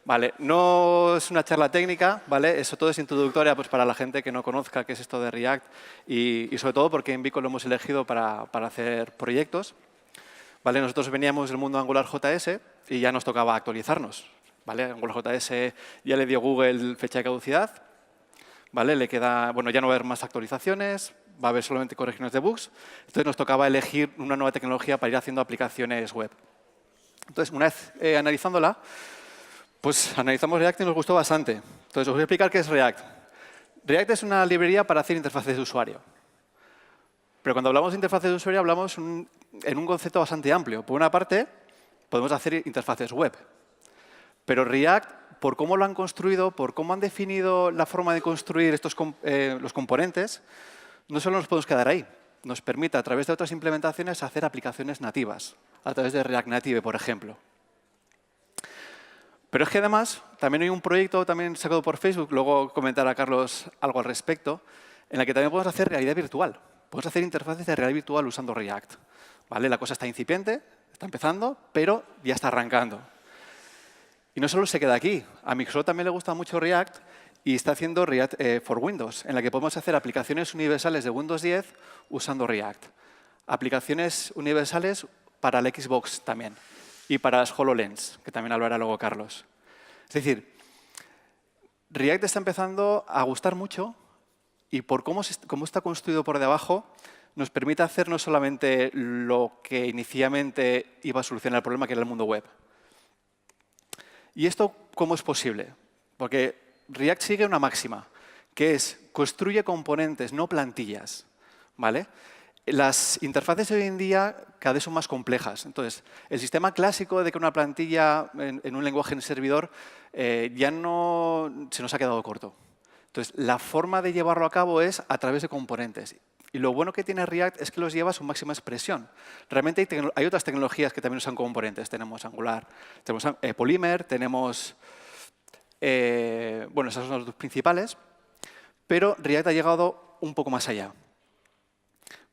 Vale, no es una charla técnica, ¿vale? Eso todo es introductoria pues, para la gente que no conozca qué es esto de React y sobre todo porque en Vico lo hemos elegido para hacer proyectos. ¿Vale? Nosotros veníamos del mundo Angular JS y ya nos tocaba actualizarnos. ¿Vale? Angular JS ya le dio Google fecha de caducidad. ¿Vale? Le queda, bueno, ya no va a haber más actualizaciones, va a haber solamente correcciones de bugs. Entonces nos tocaba elegir una nueva tecnología para ir haciendo aplicaciones web. Entonces, una vez analizándola, pues analizamos React y nos gustó bastante. Entonces, os voy a explicar qué es React. React es una librería para hacer interfaces de usuario. Pero cuando hablamos de interfaces de usuario, hablamos en un concepto bastante amplio. Por una parte, podemos hacer interfaces web. Pero React, por cómo lo han construido, por cómo han definido la forma de construir los componentes, no solo nos podemos quedar ahí. Nos permite, a través de otras implementaciones, hacer aplicaciones nativas, a través de React Native, por ejemplo. Pero es que además, también hay un proyecto también sacado por Facebook, luego comentará Carlos algo al respecto, en el que también podemos hacer realidad virtual. Podemos hacer interfaces de realidad virtual usando React. ¿Vale? La cosa está incipiente, está empezando, pero ya está arrancando. Y no solo se queda aquí. A Microsoft también le gusta mucho React y está haciendo React for Windows, en la que podemos hacer aplicaciones universales de Windows 10 usando React. Aplicaciones universales para el Xbox también. Y para las HoloLens, que también hablará luego Carlos. Es decir, React está empezando a gustar mucho y por cómo está construido por debajo, nos permite hacer no solamente lo que inicialmente iba a solucionar el problema, que era el mundo web. ¿Y esto cómo es posible? Porque React sigue una máxima, que es construye componentes, no plantillas. ¿Vale? Las interfaces hoy en día cada vez son más complejas. Entonces, el sistema clásico de que una plantilla en un lenguaje en servidor ya no se nos ha quedado corto. Entonces, la forma de llevarlo a cabo es a través de componentes. Y lo bueno que tiene React es que los lleva a su máxima expresión. Realmente hay otras tecnologías que también usan componentes. Tenemos Angular, tenemos Polymer, tenemos... bueno, esas son las dos principales. Pero React ha llegado un poco más allá.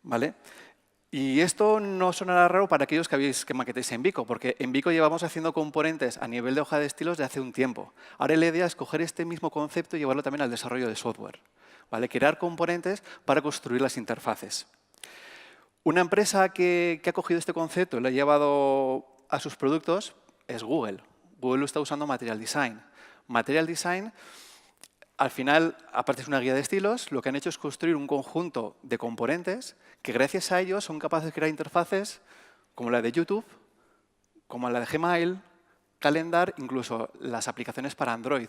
¿Vale? Y esto no sonará raro para aquellos que maquetéis en Vico, porque en Vico llevamos haciendo componentes a nivel de hoja de estilos de hace un tiempo. Ahora la idea es coger este mismo concepto y llevarlo también al desarrollo de software. ¿Vale? Crear componentes para construir las interfaces. Una empresa que ha cogido este concepto y lo ha llevado a sus productos es Google. Google lo está usando Material Design. Material Design, al final, aparte es una guía de estilos, lo que han hecho es construir un conjunto de componentes que gracias a ellos son capaces de crear interfaces como la de YouTube, como la de Gmail, Calendar, incluso las aplicaciones para Android.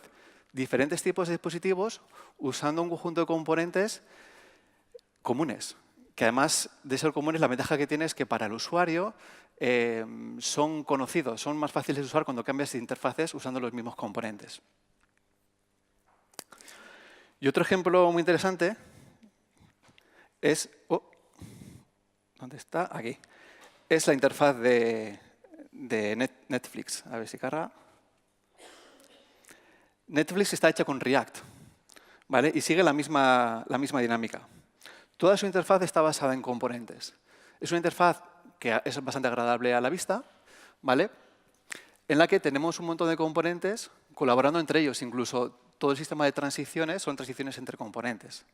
Diferentes tipos de dispositivos usando un conjunto de componentes comunes, que además de ser comunes, la ventaja que tiene es que para el usuario son conocidos, son más fáciles de usar cuando cambias de interfaces usando los mismos componentes. Y otro ejemplo muy interesante es... ¿dónde está? Aquí. Es la interfaz de Netflix. A ver si carga. Netflix está hecha con React, ¿vale? Y sigue la misma dinámica. Toda su interfaz está basada en componentes. Es una interfaz que es bastante agradable a la vista, ¿vale? En la que tenemos un montón de componentes colaborando entre ellos. Incluso todo el sistema de transiciones son transiciones entre componentes.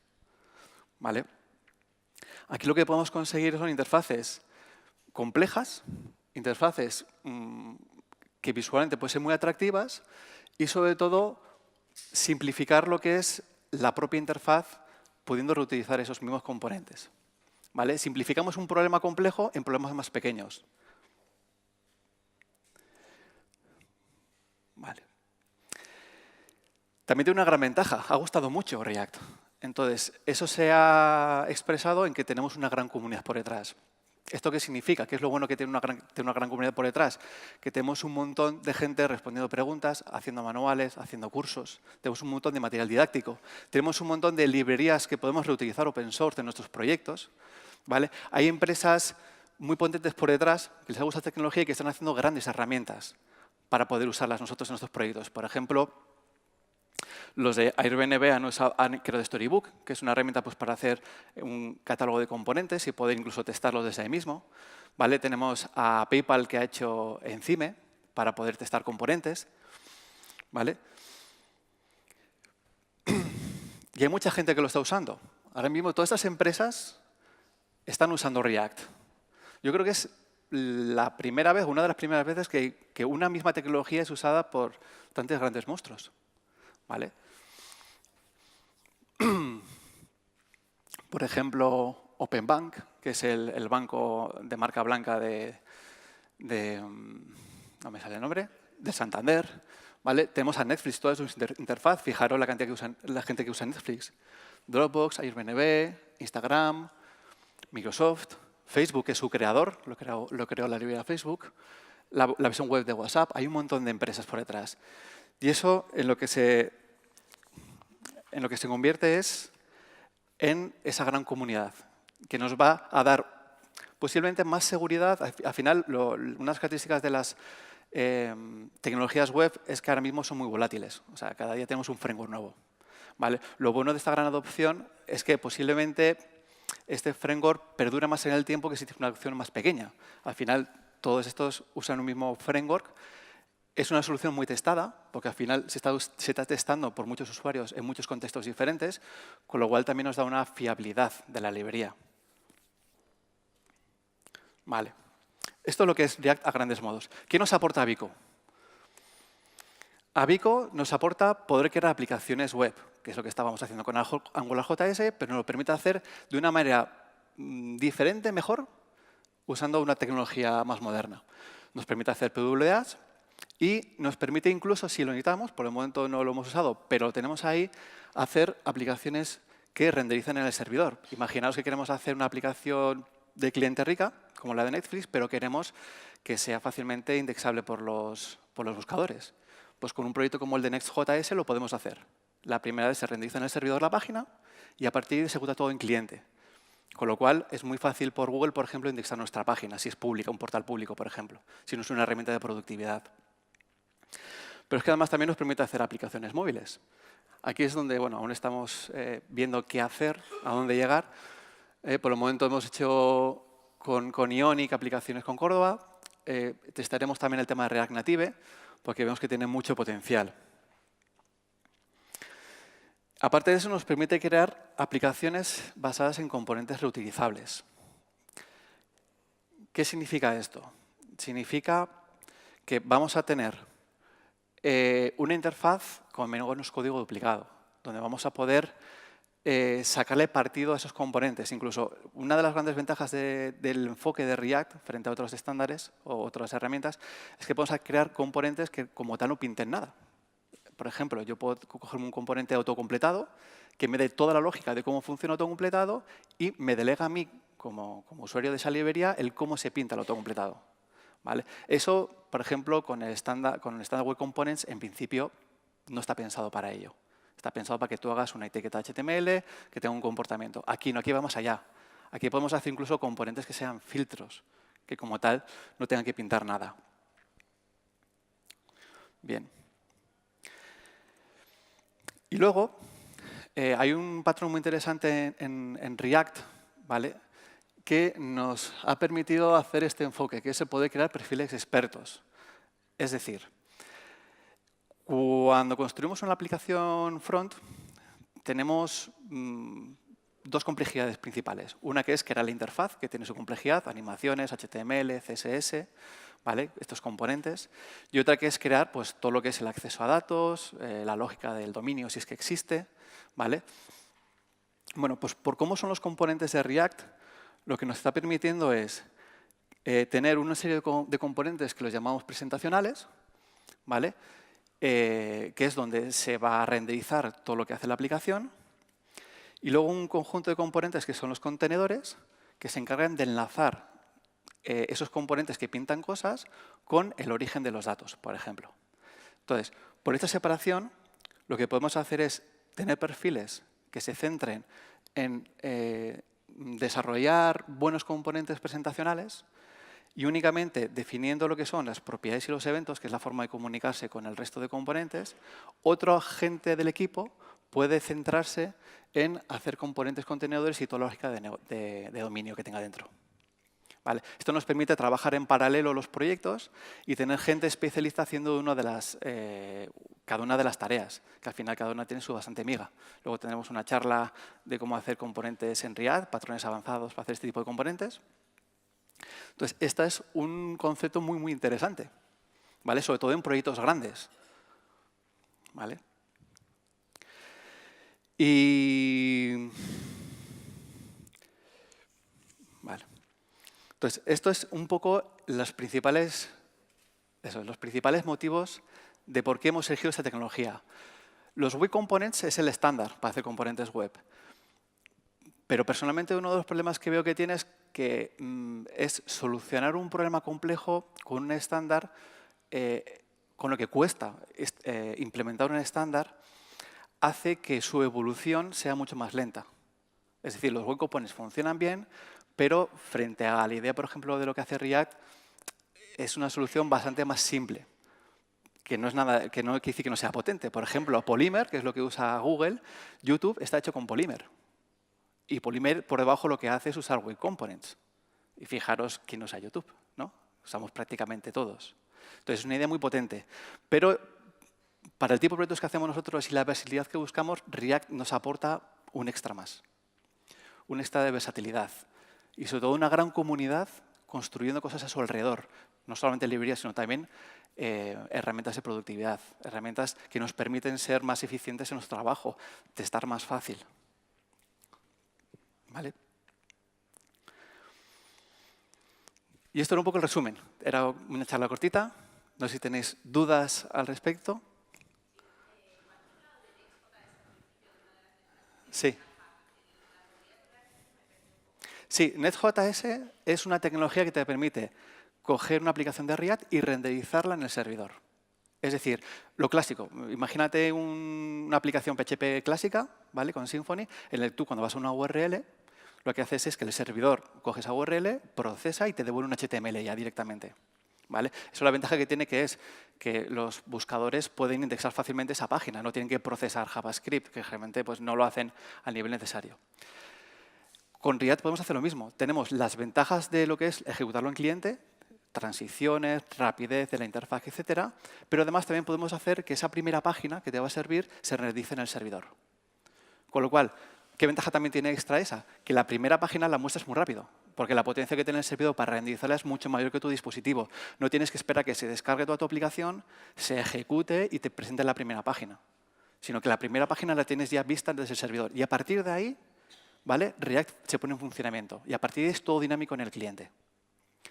¿Vale? Aquí lo que podemos conseguir son interfaces complejas, interfaces que visualmente pueden ser muy atractivas y, sobre todo, simplificar lo que es la propia interfaz pudiendo reutilizar esos mismos componentes. ¿Vale? Simplificamos un problema complejo en problemas más pequeños. Vale. También tiene una gran ventaja. Ha gustado mucho React. Entonces, eso se ha expresado en que tenemos una gran comunidad por detrás. ¿Esto qué significa? ¿Qué es lo bueno que tiene una gran comunidad por detrás? Que tenemos un montón de gente respondiendo preguntas, haciendo manuales, haciendo cursos. Tenemos un montón de material didáctico. Tenemos un montón de librerías que podemos reutilizar open source en nuestros proyectos. ¿Vale? Hay empresas muy potentes por detrás que les gusta esta tecnología y que están haciendo grandes herramientas para poder usarlas nosotros en nuestros proyectos. Por ejemplo, los de Airbnb han creado Storybook, que es una herramienta pues, para hacer un catálogo de componentes y poder incluso testarlos desde ahí mismo. ¿Vale? Tenemos a PayPal que ha hecho Encime para poder testar componentes. ¿vale? Y hay mucha gente que lo está usando. Ahora mismo todas estas empresas están usando React. Yo creo que es la primera vez, una de las primeras veces que una misma tecnología es usada por tantos grandes monstruos, ¿vale? Por ejemplo, Openbank, que es el banco de marca blanca no me sale el nombre, de Santander, ¿vale? Tenemos a Netflix, toda su interfaz. Fijaros la cantidad la gente que usa Netflix. Dropbox, Airbnb, Instagram, Microsoft, Facebook, que es su creador, lo creó la librería Facebook, la versión web de WhatsApp. Hay un montón de empresas por detrás. Y eso en lo que se convierte es en esa gran comunidad, que nos va a dar posiblemente más seguridad. Al final, unas características de las tecnologías web es que ahora mismo son muy volátiles. O sea, cada día tenemos un framework nuevo, ¿vale? Lo bueno de esta gran adopción es que posiblemente este framework perdura más en el tiempo que si tiene una adopción más pequeña. Al final, todos estos usan un mismo framework. Es una solución muy testada, porque al final se está testando por muchos usuarios en muchos contextos diferentes, con lo cual también nos da una fiabilidad de la librería. Vale. Esto es lo que es React a grandes modos. ¿Qué nos aporta Avico? Avico nos aporta poder crear aplicaciones web, que es lo que estábamos haciendo con AngularJS, pero nos lo permite hacer de una manera diferente, mejor, usando una tecnología más moderna. Nos permite hacer PWAs y nos permite incluso, si lo necesitamos, por el momento no lo hemos usado, pero lo tenemos ahí, hacer aplicaciones que renderizan en el servidor. Imaginaos que queremos hacer una aplicación de cliente rica, como la de Netflix, pero queremos que sea fácilmente indexable por los buscadores. Pues con un proyecto como el de Next.js lo podemos hacer. La primera vez se renderiza en el servidor la página y a partir de ahí se ejecuta todo en cliente. Con lo cual, es muy fácil por Google, por ejemplo, indexar nuestra página, si es pública, un portal público, por ejemplo, si no es una herramienta de productividad. Pero es que además también nos permite hacer aplicaciones móviles. Aquí es donde, bueno, aún estamos viendo qué hacer, a dónde llegar. Por el momento hemos hecho con Ionic aplicaciones con Córdoba. Testaremos también el tema de React Native, porque vemos que tiene mucho potencial. Aparte de eso, nos permite crear aplicaciones basadas en componentes reutilizables. ¿Qué significa esto? Significa que vamos a tener una interfaz con menos código duplicado, donde vamos a poder sacarle partido a esos componentes. Incluso una de las grandes ventajas del enfoque de React frente a otros estándares o otras herramientas es que podemos crear componentes que como tal no pinten nada. Por ejemplo, yo puedo coger un componente autocompletado que me dé toda la lógica de cómo funciona el autocompletado y me delega a mí, como usuario de esa librería, el cómo se pinta el autocompletado, ¿vale? Eso, por ejemplo, con el estándar Web Components, en principio, no está pensado para ello. Está pensado para que tú hagas una etiqueta HTML que tenga un comportamiento. Aquí no, aquí va más allá. Aquí podemos hacer incluso componentes que sean filtros, que como tal no tengan que pintar nada. Bien. Y luego, hay un patrón muy interesante en React, ¿vale?, que nos ha permitido hacer este enfoque, que es el poder crear perfiles expertos. Es decir, cuando construimos una aplicación front, tenemos dos complejidades principales. Una que es crear la interfaz, que tiene su complejidad, animaciones, HTML, CSS, ¿vale?, estos componentes. Y otra que es crear pues, todo lo que es el acceso a datos, la lógica del dominio, si es que existe, ¿vale? Bueno, pues por cómo son los componentes de React, lo que nos está permitiendo es tener una serie de componentes que los llamamos presentacionales, ¿vale?, que es donde se va a renderizar todo lo que hace la aplicación. Y luego un conjunto de componentes que son los contenedores, que se encargan de enlazar esos componentes que pintan cosas con el origen de los datos, por ejemplo. Entonces, por esta separación, lo que podemos hacer es tener perfiles que se centren en desarrollar buenos componentes presentacionales y únicamente definiendo lo que son las propiedades y los eventos, que es la forma de comunicarse con el resto de componentes, otro agente del equipo puede centrarse en hacer componentes contenedores y toda la lógica de dominio que tenga dentro. ¿vale? Esto nos permite trabajar en paralelo los proyectos y tener gente especialista haciendo cada una de las tareas, que al final cada una tiene su bastante miga. Luego tenemos una charla de cómo hacer componentes en React, patrones avanzados para hacer este tipo de componentes. Entonces, este es un concepto muy, muy interesante, ¿vale? Sobre todo en proyectos grandes, ¿vale? Vale. Entonces, esto es un poco los principales motivos de por qué hemos elegido esta tecnología. Los web components es el estándar para hacer componentes web. Pero personalmente uno de los problemas que veo que tiene es que es solucionar un problema complejo con un estándar, con lo que cuesta implementar un estándar, hace que su evolución sea mucho más lenta. Es decir, los web components funcionan bien, pero frente a la idea, por ejemplo, de lo que hace React, es una solución bastante más simple, que no quiere decir que no sea potente. Por ejemplo, Polymer, que es lo que usa Google, YouTube está hecho con Polymer. Y Polymer, por debajo, lo que hace es usar web components. Y fijaros quién usa YouTube, ¿no? Usamos prácticamente todos. Entonces, es una idea muy potente. Pero para el tipo de proyectos que hacemos nosotros y la versatilidad que buscamos, React nos aporta un extra más. Un extra de versatilidad. Y sobre todo una gran comunidad construyendo cosas a su alrededor. No solamente librerías, sino también herramientas de productividad. Herramientas que nos permiten ser más eficientes en nuestro trabajo, testar más fácil. ¿Vale? Y esto era un poco el resumen. Era una charla cortita. No sé si tenéis dudas al respecto. Sí. Sí, Nest.js es una tecnología que te permite coger una aplicación de React y renderizarla en el servidor. Es decir, lo clásico, imagínate una aplicación PHP clásica, ¿vale? Con Symfony, en el que tú cuando vas a una URL, lo que haces es que el servidor coge esa URL, procesa y te devuelve un HTML ya directamente. ¿Vale? Eso la ventaja que tiene es que los buscadores pueden indexar fácilmente esa página, no tienen que procesar JavaScript, que generalmente pues, no lo hacen al nivel necesario. Con React podemos hacer lo mismo. Tenemos las ventajas de lo que es ejecutarlo en cliente, transiciones, rapidez de la interfaz, etcétera, pero además también podemos hacer que esa primera página que te va a servir se renderice en el servidor. Con lo cual, ¿qué ventaja también tiene extra esa? Que la primera página la muestras muy rápido, porque la potencia que tiene el servidor para renderizarla es mucho mayor que tu dispositivo. No tienes que esperar a que se descargue toda tu aplicación, se ejecute y te presente la primera página, sino que la primera página la tienes ya vista desde el servidor. Y a partir de ahí, ¿vale? React se pone en funcionamiento y a partir de ahí es todo dinámico en el cliente.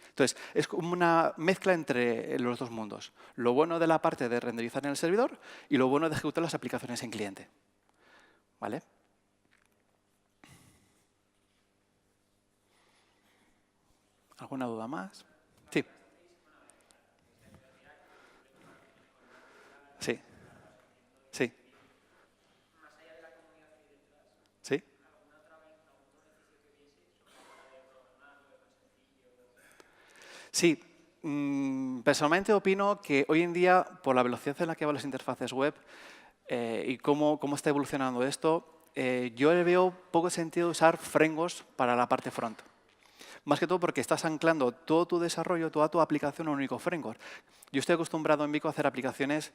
Entonces, es como una mezcla entre los dos mundos. Lo bueno de la parte de renderizar en el servidor y lo bueno de ejecutar las aplicaciones en cliente. ¿Vale? ¿Alguna duda más? Sí. Sí. Sí. Sí. Sí, personalmente opino que hoy en día, por la velocidad en la que van las interfaces web y cómo está evolucionando esto, yo le veo poco sentido usar frameworks para la parte front. Más que todo porque estás anclando todo tu desarrollo, toda tu aplicación a un único framework. Yo estoy acostumbrado en Vico a hacer aplicaciones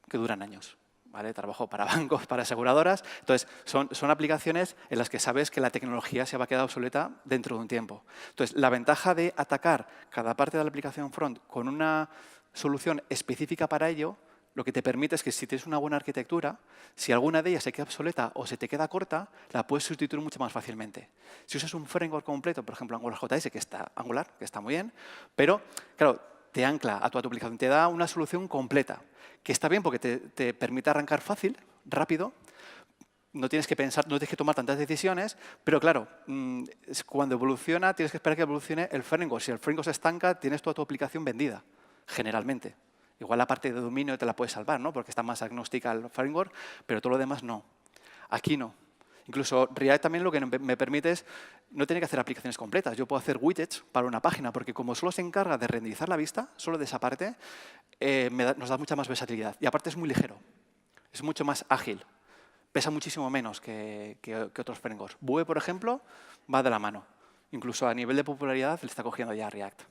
que duran años. ¿Vale? Trabajo para bancos, para aseguradoras. Entonces, son aplicaciones en las que sabes que la tecnología se va a quedar obsoleta dentro de un tiempo. Entonces, la ventaja de atacar cada parte de la aplicación front con una solución específica para ello, lo que te permite es que si tienes una buena arquitectura, si alguna de ellas se queda obsoleta o se te queda corta, la puedes sustituir mucho más fácilmente. Si usas un framework completo, por ejemplo AngularJS, que está muy bien, pero, claro, te ancla a tu aplicación, te da una solución completa, que está bien porque te permite arrancar fácil, rápido, no tienes que pensar, no tienes que tomar tantas decisiones, pero claro, cuando evoluciona, tienes que esperar que evolucione el framework. Si el framework se estanca, tienes toda tu aplicación vendida, generalmente. Igual la parte de dominio te la puedes salvar, ¿no? Porque está más agnóstica al framework, pero todo lo demás no. Aquí no. Incluso React también lo que me permite es no tener que hacer aplicaciones completas. Yo puedo hacer widgets para una página, porque como solo se encarga de renderizar la vista, solo de esa parte, nos da mucha más versatilidad. Y aparte es muy ligero, es mucho más ágil, pesa muchísimo menos que otros frameworks. Vue, por ejemplo, va de la mano. Incluso a nivel de popularidad le está cogiendo ya React.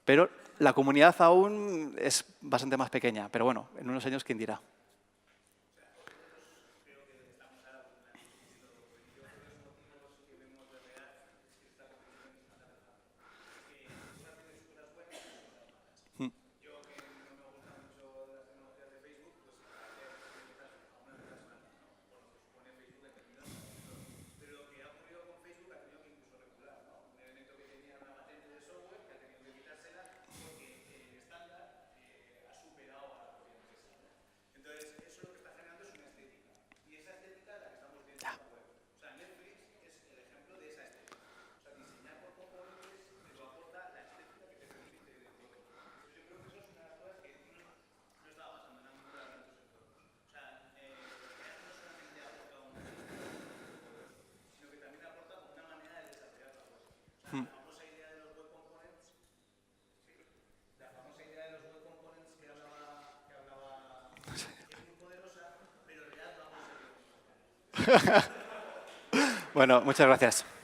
Pero la comunidad aún es bastante más pequeña. Pero bueno, en unos años, ¿quién dirá? Bueno, muchas gracias.